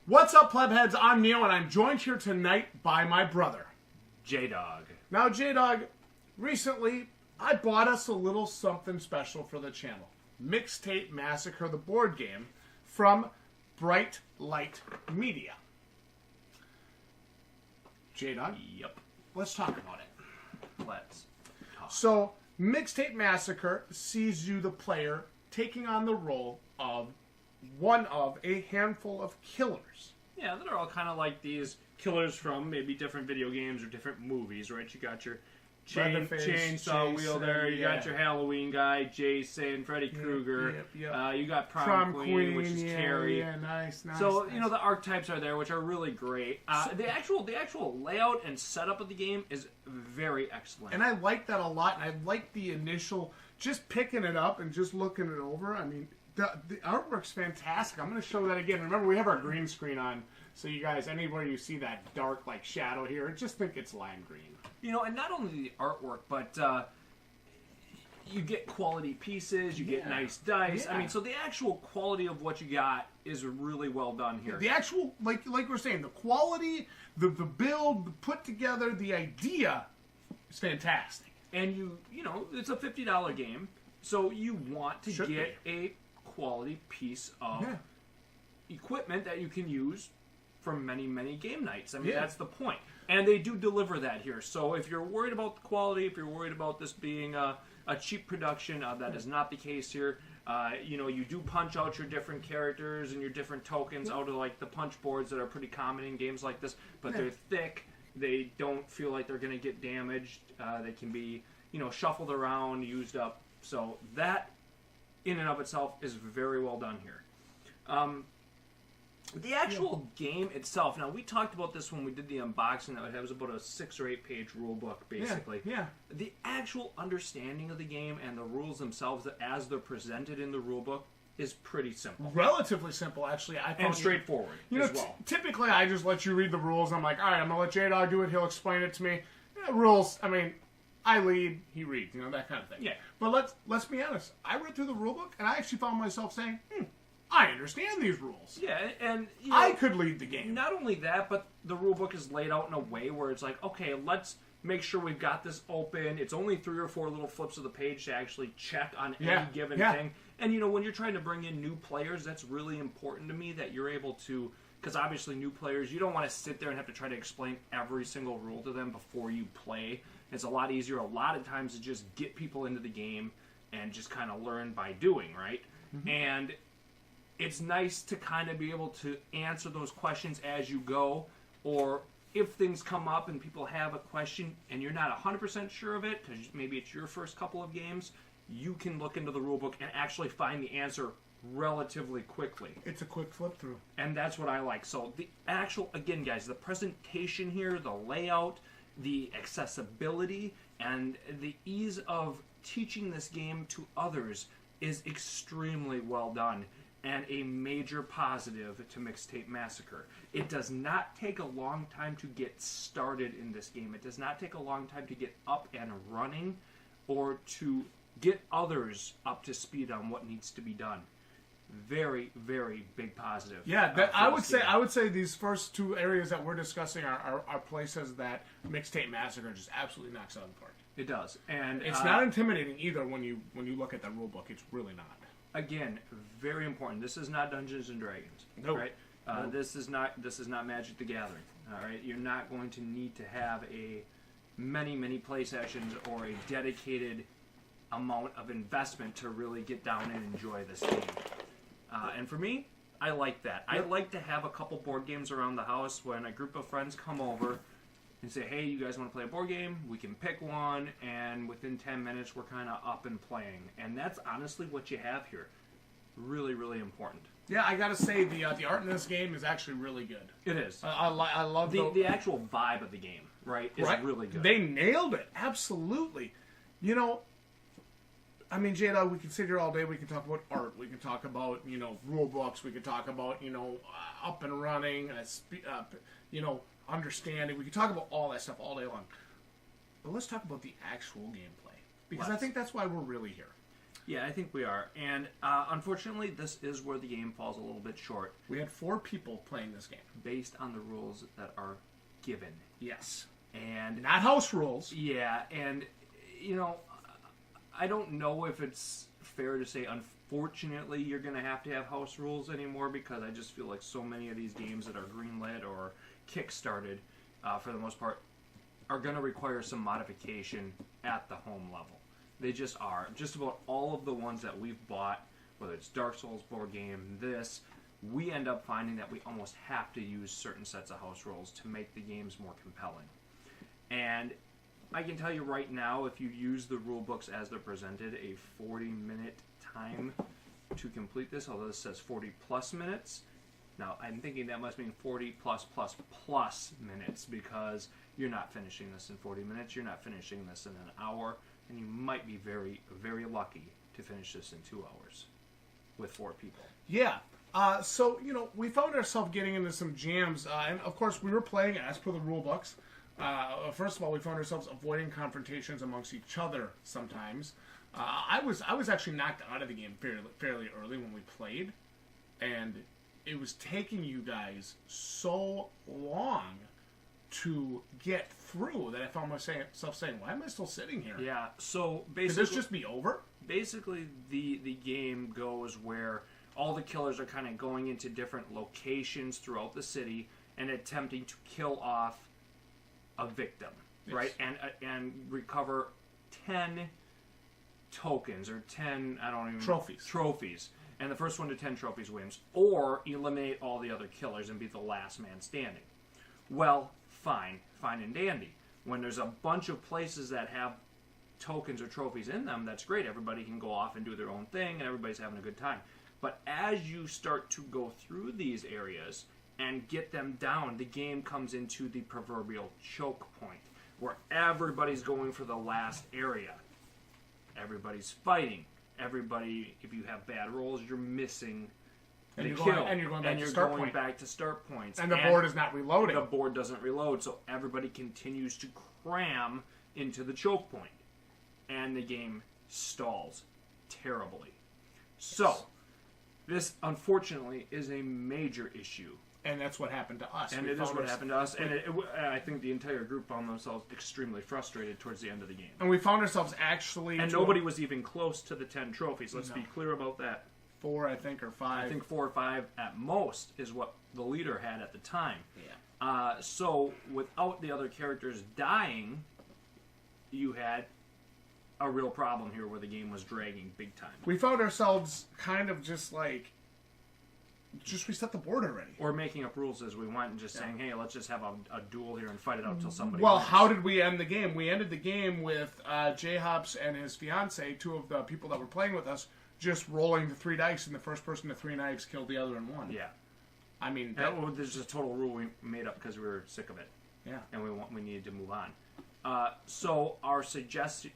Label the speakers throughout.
Speaker 1: What's up, Plebheads? I'm Neil, and I'm joined here tonight by my brother,
Speaker 2: Jdog.
Speaker 1: Now, Jdog, recently, I bought us a little something special for the channel. Mixtape Massacre, the board game, from Bright Light Media. Jdog?
Speaker 2: Yep.
Speaker 1: Let's talk about it.
Speaker 2: Let's talk.
Speaker 1: So, Mixtape Massacre sees you, the player, taking on the role of one of a handful of killers.
Speaker 2: Yeah, that are all kind of like these killers from maybe different video games or different movies, right? You got your chainsaw wheel there. You got your Halloween guy, Jason, Freddy Krueger.
Speaker 1: Yep.
Speaker 2: You got Prom Queen, which is Carrie.
Speaker 1: Yeah, nice.
Speaker 2: So, you know, the archetypes are there, which are really great. The actual layout and setup of the game is very excellent.
Speaker 1: And I like that a lot. And I like the initial, just picking it up and just looking it over. I mean, the artwork's fantastic. I'm going to show that again. Remember, we have our green screen on, so you guys, anywhere you see that dark, like, shadow here, just think it's lime green.
Speaker 2: You know, and not only the artwork, but you get quality pieces, you get nice dice.
Speaker 1: Yeah.
Speaker 2: I mean, so the actual quality of what you got is really well done here.
Speaker 1: The actual, like we're saying, the quality, the build, the put together, the idea is fantastic.
Speaker 2: And you know, it's a $50 game, so you want to get a quality piece of equipment that you can use for many, many game nights. I mean, that's the point. And they do deliver that here. So if you're worried about the quality, if you're worried about this being a cheap production, that is not the case here. You know, you do punch out your different characters and your different tokens out of, like, the punch boards that are pretty common in games like this. But they're thick. They don't feel like they're going to get damaged. They can be, you know, shuffled around, used up. So that, in and of itself, is very well done here. The actual game itself, now we talked about this when we did the unboxing, that it was about a 6 or 8 page rule book, basically.
Speaker 1: Yeah.
Speaker 2: The actual understanding of the game and the rules themselves, as they're presented in the rule book, is pretty simple.
Speaker 1: Relatively simple, actually.
Speaker 2: And straightforward,
Speaker 1: as well. Typically, I just let you read the rules. I'm like, all right, I'm going to let Jdog do it. He'll explain it to me. Rules, I mean, I lead, he reads, you know, that kind of thing.
Speaker 2: Yeah.
Speaker 1: But let's be honest. I read through the rule book, and I actually found myself saying, I understand these rules.
Speaker 2: Yeah, and you know,
Speaker 1: I could lead the game.
Speaker 2: Not only that, but the rule book is laid out in a way where it's like, okay, let's make sure we've got this open. It's only 3 or 4 little flips of the page to actually check on any given thing. And, you know, when you're trying to bring in new players, that's really important to me that you're able to, because obviously new players, you don't want to sit there and have to try to explain every single rule to them before you play. It's a lot easier a lot of times to just get people into the game and just kind of learn by doing, right? Mm-hmm. And it's nice to kind of be able to answer those questions as you go, or if things come up and people have a question and you're not 100% sure of it, because maybe it's your first couple of games, you can look into the rulebook and actually find the answer relatively quickly.
Speaker 1: It's a quick flip through.
Speaker 2: And that's what I like. So the actual, again, guys, the presentation here, the layout, the accessibility, and the ease of teaching this game to others is extremely well done. And a major positive to Mixtape Massacre. It does not take a long time to get started in this game. It does not take a long time to get up and running or to get others up to speed on what needs to be done. Very, very big positive.
Speaker 1: Yeah, I would say these first 2 areas that we're discussing are places that Mixtape Massacre just absolutely knocks out of the park.
Speaker 2: It does. And
Speaker 1: it's not intimidating either when you look at the rule book. It's really not.
Speaker 2: Again, very important. This is not Dungeons and Dragons, right?
Speaker 1: Nope.
Speaker 2: This is not Magic the Gathering. All right, you're not going to need to have many play sessions or a dedicated amount of investment to really get down and enjoy this game. And for me, I like that. I like to have a couple board games around the house when a group of friends come over and say, hey, you guys want to play a board game? We can pick one, and within 10 minutes, we're kind of up and playing. And that's honestly what you have here. Really, really important.
Speaker 1: Yeah, I gotta say, the art in this game is actually really good.
Speaker 2: It is.
Speaker 1: I love
Speaker 2: the actual vibe of the game, right, is really good.
Speaker 1: They nailed it. Absolutely. You know, I mean, Jdog, we can sit here all day. We can talk about art. We can talk about, you know, rule books. We can talk about, you know, up and running, you know, understanding. We can talk about all that stuff all day long. But let's talk about the actual gameplay. Because I think that's why we're really here.
Speaker 2: Yeah, I think we are. And unfortunately, this is where the game falls a little bit short.
Speaker 1: We had 4 people playing this game.
Speaker 2: Based on the rules that are given.
Speaker 1: Yes.
Speaker 2: And
Speaker 1: not house rules.
Speaker 2: Yeah, and, you know, I don't know if it's fair to say, unfortunately, you're going to have house rules anymore, because I just feel like so many of these games that are greenlit or kickstarted, for the most part, are going to require some modification at the home level. They just are. Just about all of the ones that we've bought, whether it's Dark Souls board game, we end up finding that we almost have to use certain sets of house rules to make the games more compelling. And I can tell you right now, if you use the rule books as they're presented, a 40-minute time to complete this, although this says 40 plus minutes. Now, I'm thinking that must mean 40 plus minutes, because you're not finishing this in 40 minutes, you're not finishing this in an hour, and you might be very, very lucky to finish this in 2 hours with 4 people.
Speaker 1: Yeah. So, you know, we found ourselves getting into some jams, and of course we were playing as per the rule books. First of all, we found ourselves avoiding confrontations amongst each other sometimes. I was actually knocked out of the game fairly early when we played, and it was taking you guys so long to get through that I found myself saying, why am I still sitting here?
Speaker 2: Yeah, so basically...
Speaker 1: Could this just be over?
Speaker 2: Basically, the game goes where all the killers are kind of going into different locations throughout the city and attempting to kill off a victim, yes. Right? And recover 10 tokens, or 10, trophies. And the first one to 10 trophies wins. Or eliminate all the other killers and be the last man standing. Well, fine and dandy. When there's a bunch of places that have tokens or trophies in them, that's great. Everybody can go off and do their own thing, and everybody's having a good time. But as you start to go through these areas and get them down, the game comes into the proverbial choke point, where everybody's going for the last area. Everybody's fighting. Everybody, if you have bad rolls, you're missing the kill.
Speaker 1: And you're going back to start points. And the board is not reloading.
Speaker 2: The board doesn't reload, so everybody continues to cram into the choke point. And the game stalls terribly. So, this, unfortunately, is a major issue.
Speaker 1: And that's what happened to us.
Speaker 2: And it is what happened to us. And I think the entire group found themselves extremely frustrated towards the end of the game.
Speaker 1: And we found ourselves actually...
Speaker 2: And nobody was even close to the 10 trophies. Let's be clear about that.
Speaker 1: 4, I think, or 5.
Speaker 2: I think 4 or 5 at most is what the leader had at the time.
Speaker 1: Yeah.
Speaker 2: So, without the other characters dying, you had a real problem here where the game was dragging big time.
Speaker 1: We found ourselves kind of just like... Just reset the board already.
Speaker 2: Or making up rules as we went and just saying, hey, let's just have a duel here and fight it out till somebody
Speaker 1: Well,
Speaker 2: wins.
Speaker 1: how did we end the game? We ended the game with J-Hops and his fiance, 2 of the people that were playing with us, just rolling the 3 dice, and the first person to 3 knives killed the other in 1.
Speaker 2: Yeah.
Speaker 1: I mean...
Speaker 2: There's a total rule we made up because we were sick of it.
Speaker 1: Yeah.
Speaker 2: And we needed to move on. So our suggestion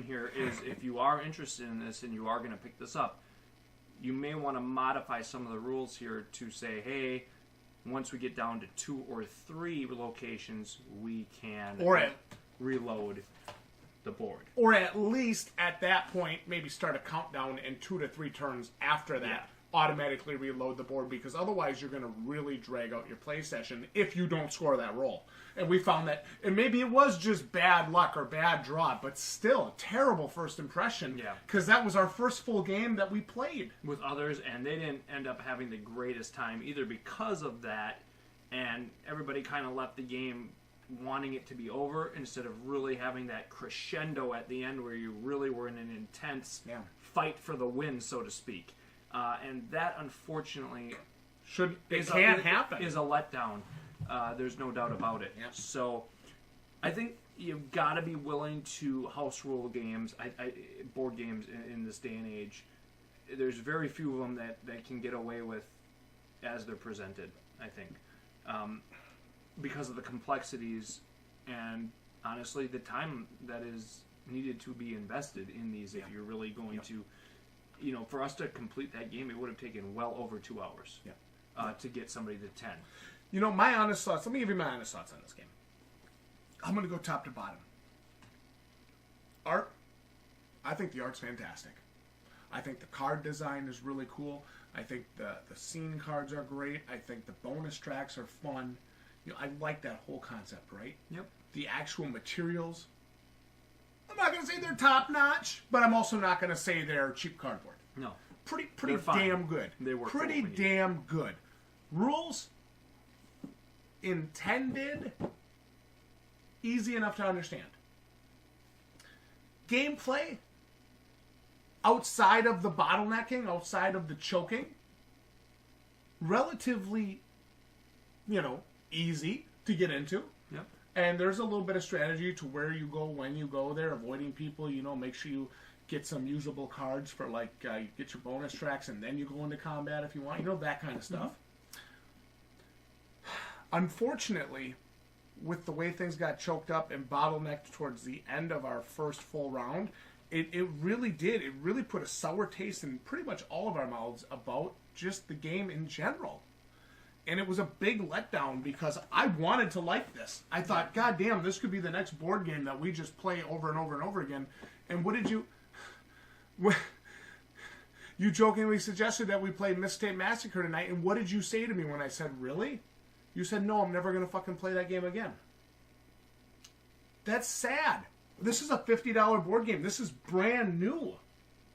Speaker 2: here is, if you are interested in this and you are going to pick this up, you may want to modify some of the rules here to say, hey, once we get down to 2 or 3 locations, we can reload the board.
Speaker 1: Or at least at that point, maybe start a countdown, and 2 to 3 turns after that, automatically reload the board, because otherwise you're going to really drag out your play session if you don't score that roll. And we found that, and maybe it was just bad luck or bad draw, but still a terrible first impression.
Speaker 2: Yeah.
Speaker 1: Because that was our first full game that we played
Speaker 2: with others, and they didn't end up having the greatest time either because of that. And everybody kind of left the game wanting it to be over instead of really having that crescendo at the end where you really were in an intense fight for the win, so to speak. And that, unfortunately,
Speaker 1: can't happen.
Speaker 2: Is a letdown. There's no doubt about it.
Speaker 1: Yep.
Speaker 2: So, I think you've got to be willing to house rule games, board games in this day and age. There's very few of them that can get away with as they're presented, I think. Because of the complexities and, honestly, the time that is needed to be invested in these if you're really going to... You know, for us to complete that game, it would have taken well over 2 hours to get somebody to 10.
Speaker 1: You know, my honest thoughts, let me give you my honest thoughts on this game. I'm going to go top to bottom. Art, I think the art's fantastic. I think the card design is really cool. I think the scene cards are great. I think the bonus tracks are fun. You know, I like that whole concept, right?
Speaker 2: Yep.
Speaker 1: The actual materials, I'm not going to say they're top notch, but I'm also not going to say they're cheap cardboard.
Speaker 2: No.
Speaker 1: Pretty damn good.
Speaker 2: They work
Speaker 1: pretty damn good. Rules intended, easy enough to understand. Gameplay, outside of the bottlenecking, outside of the choking, relatively, easy to get into.
Speaker 2: Yep.
Speaker 1: And there's a little bit of strategy to where you go, when you go there, avoiding people, make sure you get some usable cards for, get your bonus tracks, and then you go into combat if you want. That kind of stuff. Mm-hmm. Unfortunately, with the way things got choked up and bottlenecked towards the end of our first full round, it really did. It really put a sour taste in pretty much all of our mouths about just the game in general. And it was a big letdown because I wanted to like this. I thought, God damn, this could be the next board game that we just play over and over and over again. And what did you... You jokingly suggested that we play Mixtape Massacre tonight, and what did you say to me when I said, really? You said, no, I'm never going to fucking play that game again. That's sad. This is a $50 board game. This is brand new.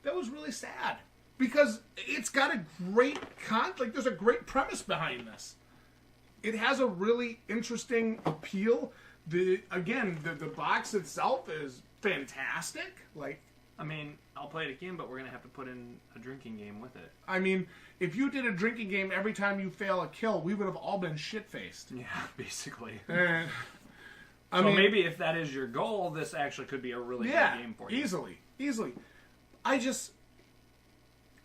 Speaker 1: That was really sad. Because it's got a great there's a great premise behind this. It has a really interesting appeal. The box itself is fantastic.
Speaker 2: I'll play it again, but we're going to have to put in a drinking game with it.
Speaker 1: If you did a drinking game every time you fail a kill, we would have all been shit-faced.
Speaker 2: Yeah, basically.
Speaker 1: Maybe
Speaker 2: if that is your goal, this actually could be a really good game for you.
Speaker 1: Easily.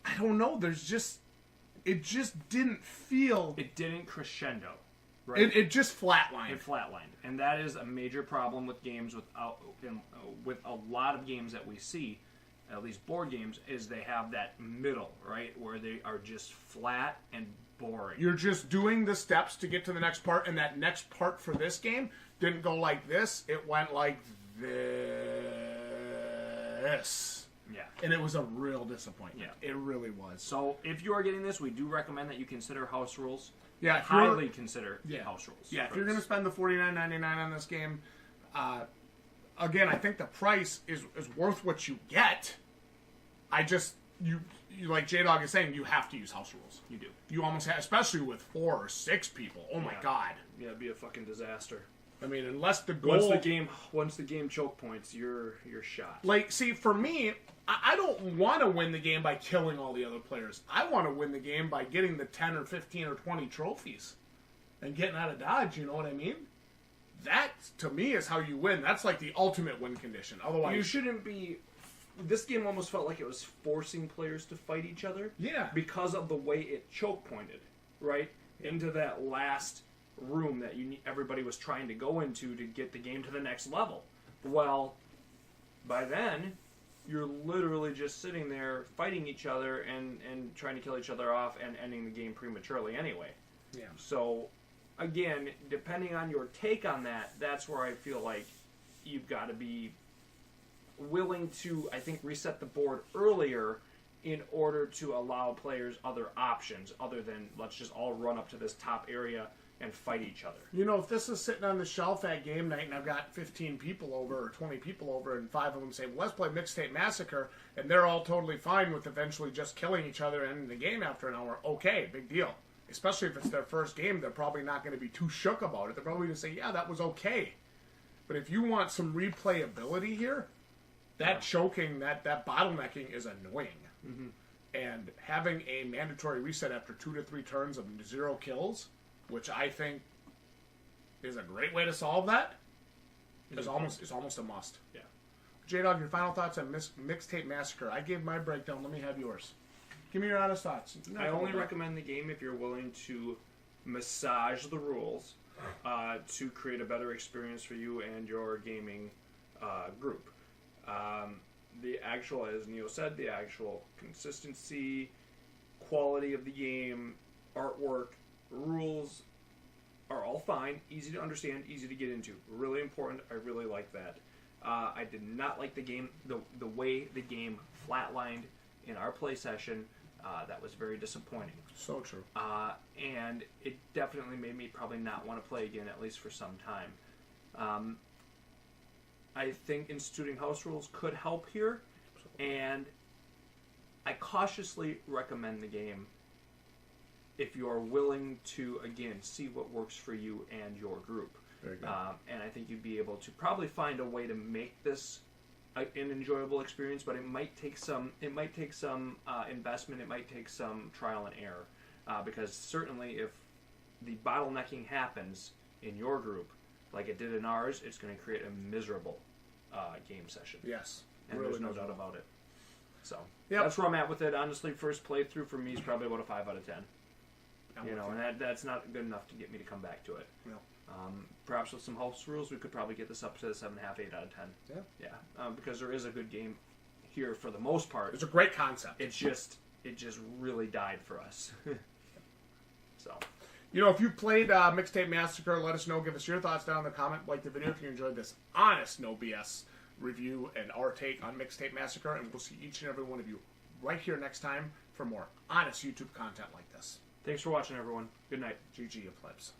Speaker 1: I don't know. It just didn't feel...
Speaker 2: It didn't crescendo. Right?
Speaker 1: It just flatlined.
Speaker 2: It flatlined. And that is a major problem with games with a lot of games that we see, at least board games, is they have that middle, right? Where they are just flat and boring.
Speaker 1: You're just doing the steps to get to the next part, and that next part for this game didn't go like this. It went like this.
Speaker 2: Yeah.
Speaker 1: And it was a real disappointment.
Speaker 2: Yeah.
Speaker 1: It really was.
Speaker 2: So if you are getting this, we do recommend that you consider house rules.
Speaker 1: Yeah.
Speaker 2: Highly consider house rules.
Speaker 1: Yeah, if you're going to spend the $49.99 on this game, again, I think the price is worth what you get. You like Jdog is saying, you have to use house rules.
Speaker 2: You do.
Speaker 1: You almost have, especially with 4 or 6 people. Oh my God.
Speaker 2: Yeah, it'd be a fucking disaster.
Speaker 1: Unless the goal...
Speaker 2: Once the game choke points, you're shot.
Speaker 1: See, for me, I don't want to win the game by killing all the other players. I want to win the game by getting the 10 or 15 or 20 trophies and getting out of dodge, you know what I mean? That, to me, is how you win. That's like the ultimate win condition. Otherwise...
Speaker 2: You shouldn't be... This game almost felt like it was forcing players to fight each other.
Speaker 1: Yeah.
Speaker 2: Because of the way it choke pointed, right? Into that last room that everybody was trying to go into to get the game to the next level. Well, by then, you're literally just sitting there fighting each other and trying to kill each other off and ending the game prematurely anyway.
Speaker 1: Yeah.
Speaker 2: So, again, depending on your take on that, that's where I feel like you've got to be willing to, I think, reset the board earlier in order to allow players other options other than let's just all run up to this top area and fight each other.
Speaker 1: If this is sitting on the shelf at game night and I've got 15 people over or 20 people over and 5 of them say, well, let's play Mixtape Massacre, and they're all totally fine with eventually just killing each other and ending the game after an hour, okay, big deal. Especially if it's their first game, they're probably not going to be too shook about it. They're probably going to say, yeah, that was okay. But if you want some replayability here, that choking, that bottlenecking is annoying.
Speaker 2: Mm-hmm.
Speaker 1: And having a mandatory reset after 2 to 3 turns of 0 kills, which I think is a great way to solve that, is almost a must.
Speaker 2: Yeah.
Speaker 1: Jdog, your final thoughts on Mixtape Massacre. I gave my breakdown. Let me have yours. Give me your honest thoughts.
Speaker 2: I only recommend the game if you're willing to massage the rules to create a better experience for you and your gaming group. The actual, as Neo said, the actual consistency, quality of the game, artwork, rules are all fine, easy to understand, easy to get into. Really important. I really like that. I did not like the game, the way the game flatlined in our play session that was very disappointing.
Speaker 1: So true.
Speaker 2: And it definitely made me probably not want to play again, at least for some time. I think instituting house rules could help here, and I cautiously recommend the game if you are willing to, again, see what works for you and your group.
Speaker 1: Very good.
Speaker 2: And I think you'd be able to probably find a way to make this an enjoyable experience, but it might take some investment. It might take some trial and error, because certainly if the bottlenecking happens in your group, like it did in ours, it's going to create a miserable game session.
Speaker 1: Yes,
Speaker 2: and
Speaker 1: really
Speaker 2: there's no
Speaker 1: miserable.
Speaker 2: doubt about it. So
Speaker 1: Yep.
Speaker 2: that's where I'm at with it. Honestly, first playthrough for me is probably about a 5 out of 10. And that's not good enough to get me to come back to it.
Speaker 1: No.
Speaker 2: Perhaps with some house rules, we could probably get this up to 7.5, 8 out of 10.
Speaker 1: Yeah.
Speaker 2: Because there is a good game here for the most part.
Speaker 1: It's a great concept.
Speaker 2: It just really died for us. So.
Speaker 1: If you played Mixtape Massacre, let us know. Give us your thoughts down in the comment. Like the video if you enjoyed this honest, no BS review and our take on Mixtape Massacre. And we'll see each and every one of you right here next time for more honest YouTube content like this.
Speaker 2: Thanks for watching, everyone. Good night.
Speaker 1: GG, you plebs.